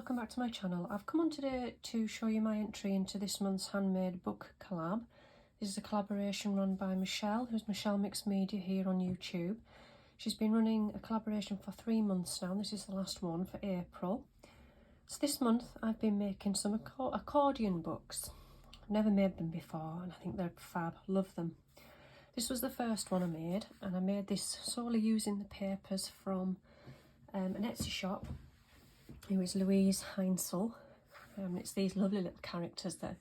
welcome back to my channel. I've come on today to show you my entry into this month's handmade book collab. This is a collaboration run by Michelle, who's Michelle Mixed Media here on YouTube. She's been running a collaboration for 3 months now, and this is the last one for April. So this month I've been making some accordion books. I've never made them before and I think they're fab, love them. This was the first one I made, and I made this solely using the papers from an Etsy shop. It was Louise Heinzel. It's these lovely little characters that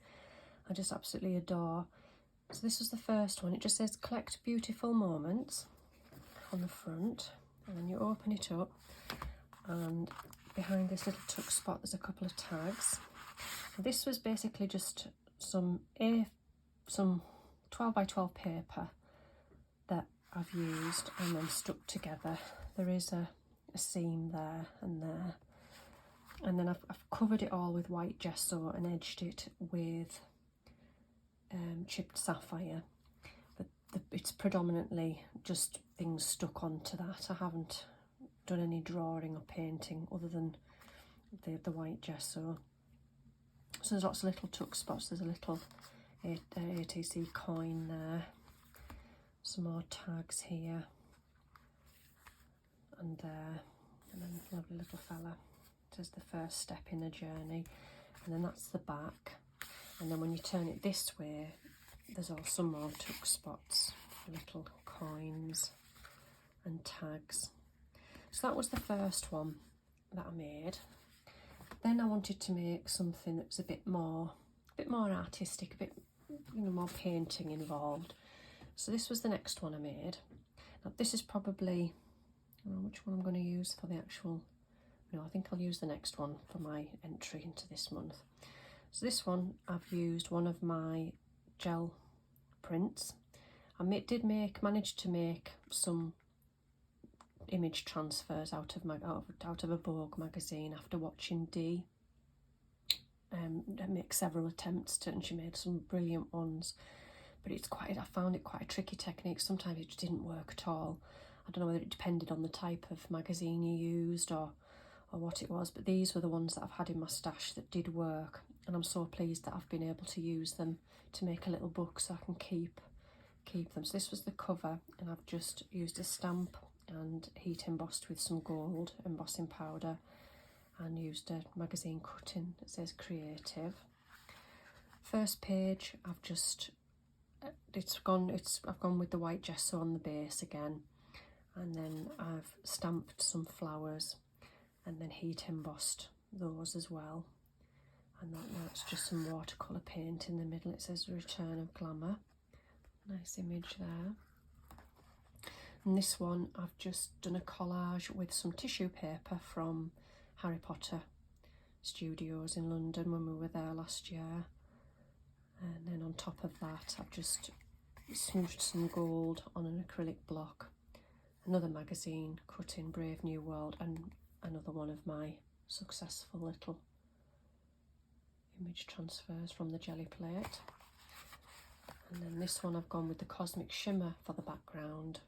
I just absolutely adore. So this was the first one. It just says collect beautiful moments on the front, and then you open it up, and behind this little tuck spot there's a couple of tags. So this was basically just some 12 by 12 paper that I've used and then stuck together. There is a seam there and there. And then I've covered it all with white gesso and edged it with chipped sapphire. But it's predominantly just things stuck onto that. I haven't done any drawing or painting other than the white gesso. So there's lots of little tuck spots. There's a little ATC coin there. Some more tags here and there. And then a lovely little fella. Says the first step in a journey, and then that's the back. And then when you turn it this way, there's also some more tuck spots, little coins and tags. So that was the first one that I made. Then I wanted to make something that was a bit more artistic, a bit more painting involved. So this was the next one I made. Now this is probably, I don't know which one I'm going to use for the actual. No, I think I'll use the next one for my entry into this month. So this one, I've used one of my gel prints. I managed to make some image transfers out of a Vogue magazine after watching Dee make several attempts to, and she made some brilliant ones. But I found it quite a tricky technique. Sometimes it just didn't work at all. I don't know whether it depended on the type of magazine you used or what it was, but these were the ones that I've had in my stash that did work, and I'm so pleased that I've been able to use them to make a little book so I can keep them. So this was the cover, and I've just used a stamp and heat embossed with some gold embossing powder, and used a magazine cutting that says creative. First page, I've gone with the white gesso on the base again, and then I've stamped some flowers and then heat embossed those as well. And that's just some watercolour paint in the middle. It says Return of Glamour. Nice image there. And this one, I've just done a collage with some tissue paper from Harry Potter Studios in London when we were there last year. And then on top of that, I've just smoothed some gold on an acrylic block. Another magazine cut in Brave New World, and another one of my successful little image transfers from the jelly plate. And then this one I've gone with the Cosmic Shimmer for the background,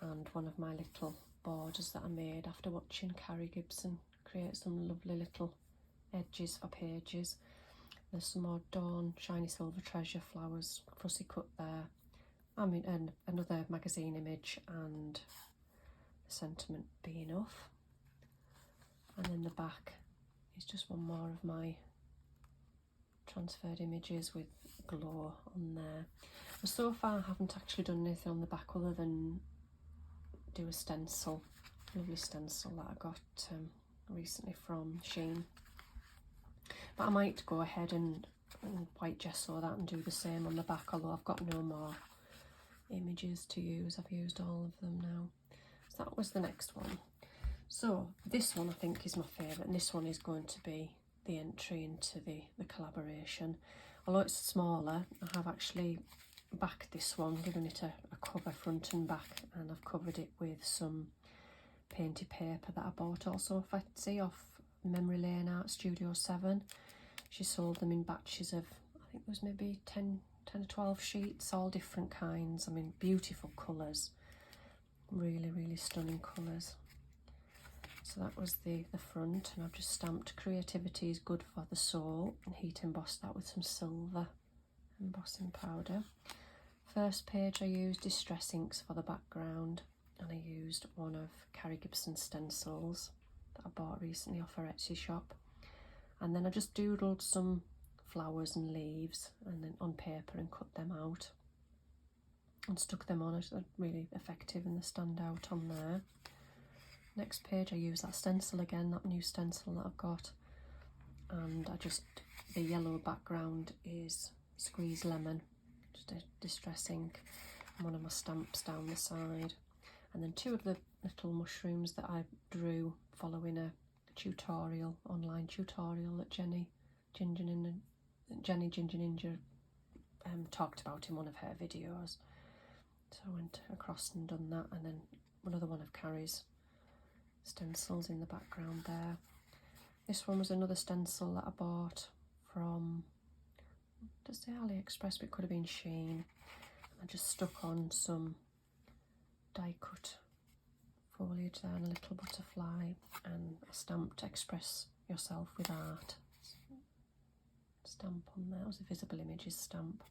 and one of my little borders that I made after watching Carrie Gibson create some lovely little edges for pages. There's some more Dawn Shiny Silver Treasure flowers, fussy cut there. And another magazine image, and the sentiment be enough. And then the back is just one more of my transferred images with glow on there. But so far I haven't actually done anything on the back other than do a stencil, lovely stencil that I got recently from Shein. But I might go ahead and white gesso that and do the same on the back, although I've got no more images to use. I've used all of them now. So that was the next one. So this one I think is my favourite, and this one is going to be the entry into the collaboration. Although it's smaller, I have actually backed this one, given it a cover front and back, and I've covered it with some painted paper that I bought also off Etsy, off Memory Lane Art Studio 7. She sold them in batches of, I think there was maybe 10 or 12 sheets, all different kinds. I mean, beautiful colours, really stunning colours. So that was the front, and I've just stamped "Creativity is good for the soul" and heat embossed that with some silver embossing powder. First page I used Distress inks for the background, and I used one of Carrie Gibson stencils that I bought recently off her Etsy shop. And then I just doodled some flowers and leaves and then on paper and cut them out and stuck them on. It's really effective and they stand out on there. Next page I use that stencil again, that new stencil that I've got, and the yellow background is Squeeze Lemon, just a Distress ink, and one of my stamps down the side, and then two of the little mushrooms that I drew following a online tutorial that Jenny Ginger Ninja talked about in one of her videos. So I went across and done that, and then another one of Carrie's stencils in the background there. This one was another stencil that I bought from, does it say AliExpress, but it could have been Shein. I just stuck on some die cut foliage there and a little butterfly, and I stamped "Express yourself with art" stamp on there. It was a Visible Images stamp.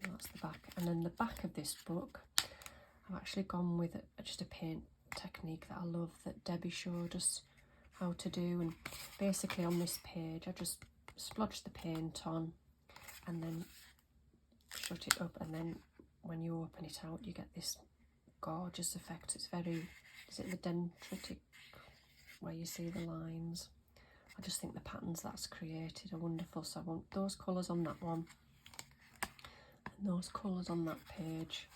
And that's the back. And then the back of this book, I've actually gone with just a paint technique that I love that Debbie showed us how to do. And basically on this page I just splodged the paint on and then shut it up, and then when you open it out you get this gorgeous effect. It's very, is it the dendritic where you see the lines? I just think the patterns that's created are wonderful. So I want those colours on that one and those colours on that page,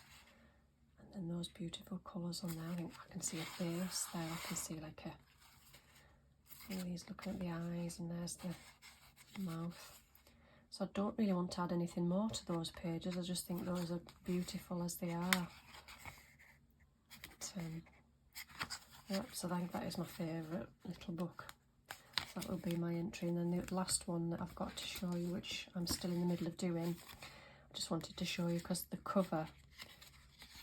and then those beautiful colours on there. I think I can see a face there. I can see like he's looking at the eyes, and there's the mouth. So I don't really want to add anything more to those pages. I just think those are beautiful as they are. Yep, so I think that is my favourite little book. So that will be my entry. And then the last one that I've got to show you, which I'm still in the middle of doing, I just wanted to show you because the cover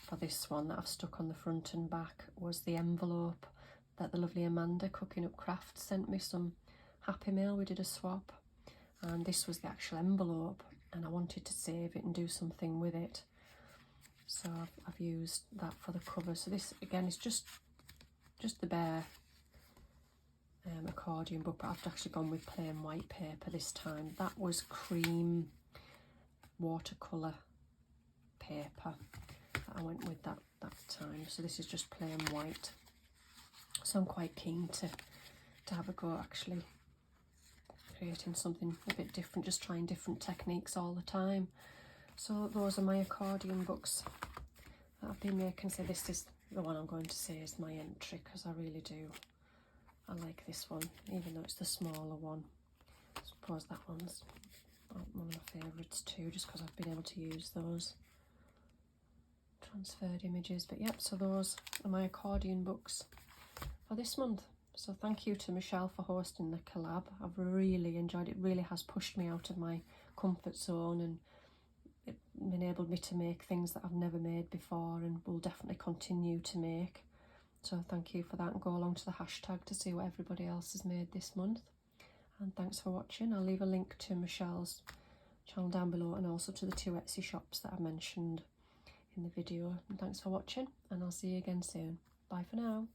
for this one that I've stuck on the front and back was the envelope that the lovely Amanda Cooking Up Crafts sent me some Happy Mail. We did a swap, and this was the actual envelope, and I wanted to save it and do something with it. So I've used that for the cover. So this again is just the bare accordion book, but I've actually gone with plain white paper this time. That was cream watercolour paper that I went with that time. So this is just plain white. So I'm quite keen to have a go actually creating something a bit different, just trying different techniques all the time. So those are my accordion books that I've been making. So this is the one I'm going to say is my entry, because I really do. I like this one, even though it's the smaller one. I suppose that one's one of my favourites too, just because I've been able to use those transferred images. But yep, so those are my accordion books for this month. So thank you to Michelle for hosting the collab. I've really enjoyed it. It really has pushed me out of my comfort zone, and it enabled me to make things that I've never made before and will definitely continue to make. So thank you for that, and go along to the hashtag to see what everybody else has made this month. And thanks for watching. I'll leave a link to Michelle's channel down below, and also to the two Etsy shops that I mentioned in the video. And thanks for watching, and I'll see you again soon. Bye for now.